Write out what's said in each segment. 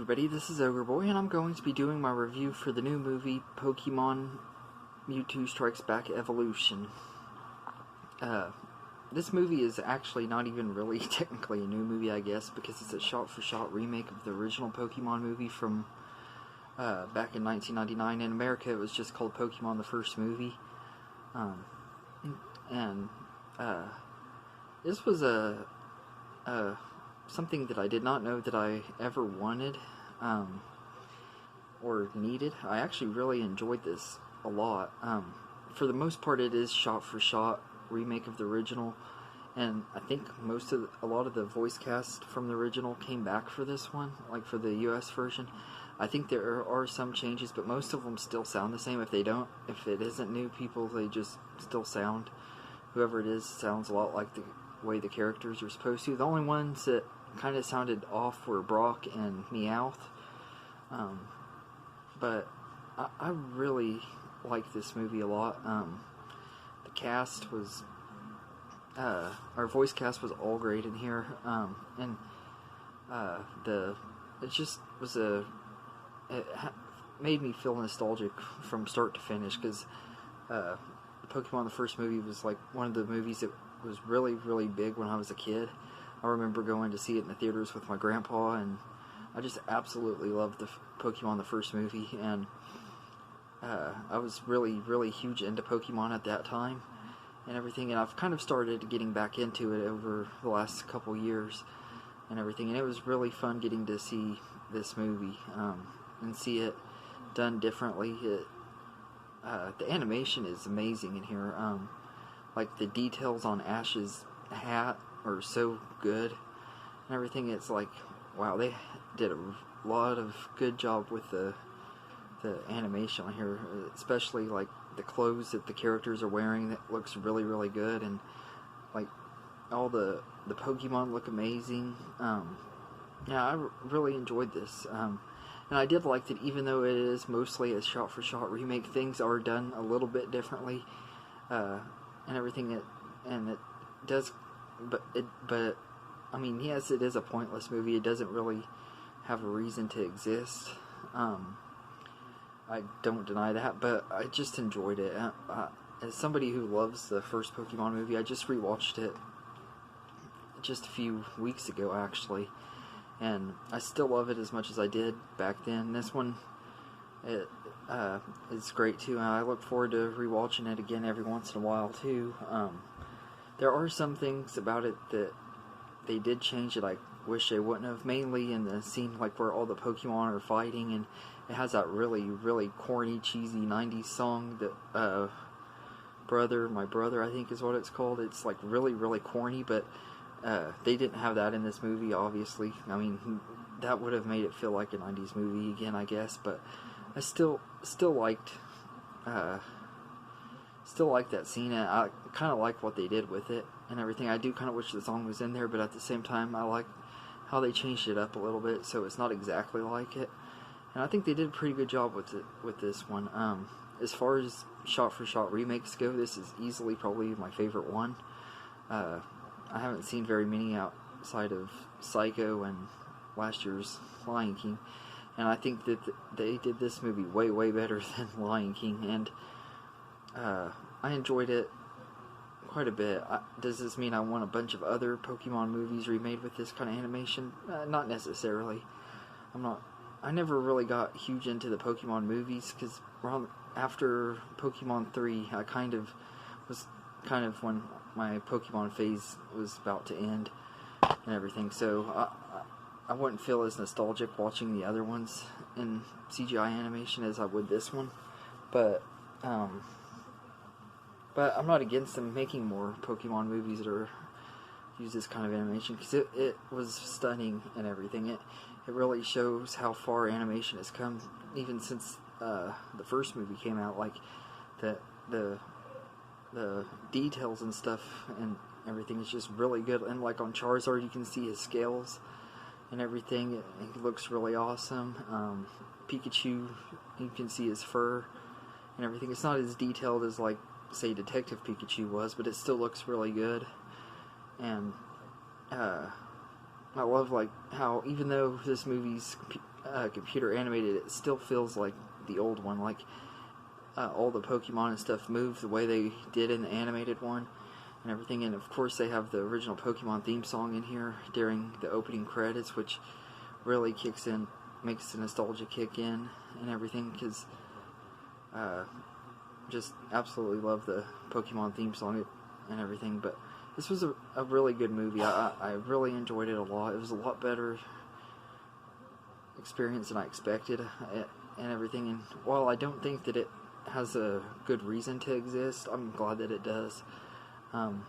everybody, this is Ogre Boy, and I'm going to be doing my review for the new movie, Pokemon Mewtwo Strikes Back Evolution. This movie is actually not even really technically a new movie, I guess, because it's a shot-for-shot remake of the original Pokemon movie from back in 1999. In America, it was just called Pokemon the First Movie. This was something that I did not know that I ever wanted or needed. I actually really enjoyed this a lot. For the most part, it is shot-for-shot remake of the original, and I think a lot of the voice cast from the original came back for this one, like for the US version. I think there are some changes, but most of them still sound the same. If it isn't new people, they just still sound, whoever it is, sounds a lot like the way the characters are supposed to. The only ones that kind of sounded off were Brock and Meowth. But I really like this movie a lot. The cast was, our voice cast was all great in here, it made me feel nostalgic from start to finish, because Pokemon the First Movie was like one of the movies that was really, really big when I was a kid. I remember going to see it in the theaters with my grandpa, and I just absolutely loved the Pokemon the First Movie, and I was really, really huge into Pokemon at that time and everything, and I've kind of started getting back into it over the last couple years and everything, and it was really fun getting to see this movie and see it done differently. The animation is amazing in here. Like the details on Ash's hat are so good and everything. It's like, wow, they did a lot of good job with the animation on here, especially like the clothes that the characters are wearing. That looks really, really good, and like all the Pokemon look amazing. Yeah, I really enjoyed this, and I did like that even though it is mostly a shot-for-shot remake, things are done a little bit differently, and everything. It does, but I mean, yes, it is a pointless movie. It doesn't really have a reason to exist. I don't deny that, but I just enjoyed it. As somebody who loves the first Pokemon movie, I just rewatched it just a few weeks ago, actually, and I still love it as much as I did back then. This one, it's great too, and I look forward to rewatching it again every once in a while too. There are some things about it that they did change that I wish they wouldn't have, mainly in the scene like where all the Pokemon are fighting, and it has that really, really corny, cheesy 90s song that My Brother, I think is what it's called. It's like really, really corny, but they didn't have that in this movie, obviously. I mean, that would have made it feel like a 90s movie again, I guess, but I still liked that scene, and I kind of like what they did with it and everything. I do kind of wish the song was in there, but at the same time, I like how they changed it up a little bit, so it's not exactly like it. And I think they did a pretty good job with this one. As far as shot-for-shot remakes go, this is easily probably my favorite one. I haven't seen very many outside of Psycho and last year's Lion King, and I think that they did this movie way, way better than Lion King, and I enjoyed it quite a bit. Does this mean I want a bunch of other Pokemon movies remade with this kind of animation? Not necessarily. I never really got huge into the Pokemon movies, because after Pokemon 3, I was when my Pokemon phase was about to end and everything, so I wouldn't feel as nostalgic watching the other ones in CGI animation as I would this one, but I'm not against them making more Pokemon movies that use this kind of animation, because it was stunning and everything. It really shows how far animation has come, even since the first movie came out. Like the details and stuff and everything is just really good. And like on Charizard, you can see his scales and everything. It looks really awesome. Pikachu, you can see his fur and everything. It's not as detailed as, like, say, Detective Pikachu was, but it still looks really good. And I love, like, how even though this movie's computer animated, it still feels like the old one. Like all the Pokemon and stuff move the way they did in the animated one and everything. And of course they have the original Pokemon theme song in here during the opening credits, which really kicks in, makes the nostalgia kick in and everything, because just absolutely love the Pokemon theme song and everything. But this was a really good movie. I really enjoyed it a lot. It was a lot better experience than I expected and everything. And while I don't think that it has a good reason to exist, I'm glad that it does. And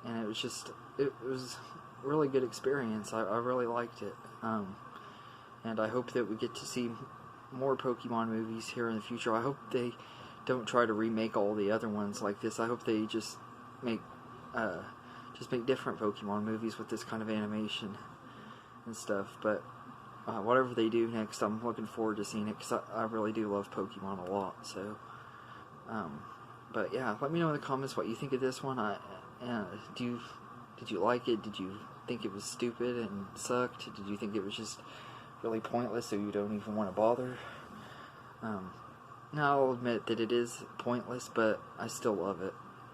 it was a really good experience. I really liked it. And I hope that we get to see more Pokemon movies here in the future. I hope they don't try to remake all the other ones like this. I hope they just make different Pokemon movies with this kind of animation and stuff. But whatever they do next, I'm looking forward to seeing it, because I really do love Pokemon a lot. So, but yeah, let me know in the comments what you think of this one. Did you like it? Did you think it was stupid and sucked? Did you think it was just really pointless, so you don't even want to bother? Now I'll admit that it is pointless, but I still love it,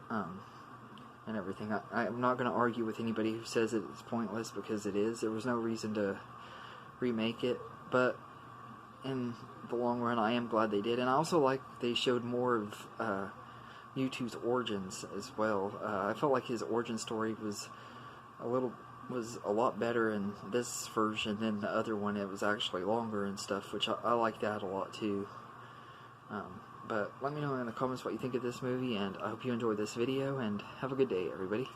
and everything. I'm not going to argue with anybody who says that it's pointless, because it is. There was no reason to remake it, but in the long run, I am glad they did. And I also like they showed more of Mewtwo's origins as well. I felt like his origin story was a lot better in this version than the other one. It was actually longer and stuff, which I like that a lot too. But let me know in the comments what you think of this movie, and I hope you enjoyed this video, and have a good day, everybody.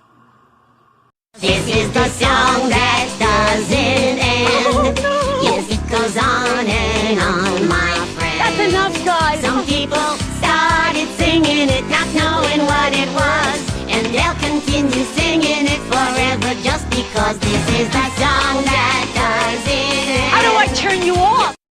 This is the song that doesn't end. Yes, it goes on and on, my friend. That's enough, guys. Some people started singing it, not knowing what it was, and they'll continue singing it forever, just because this is the song that doesn't end. How do I turn you off?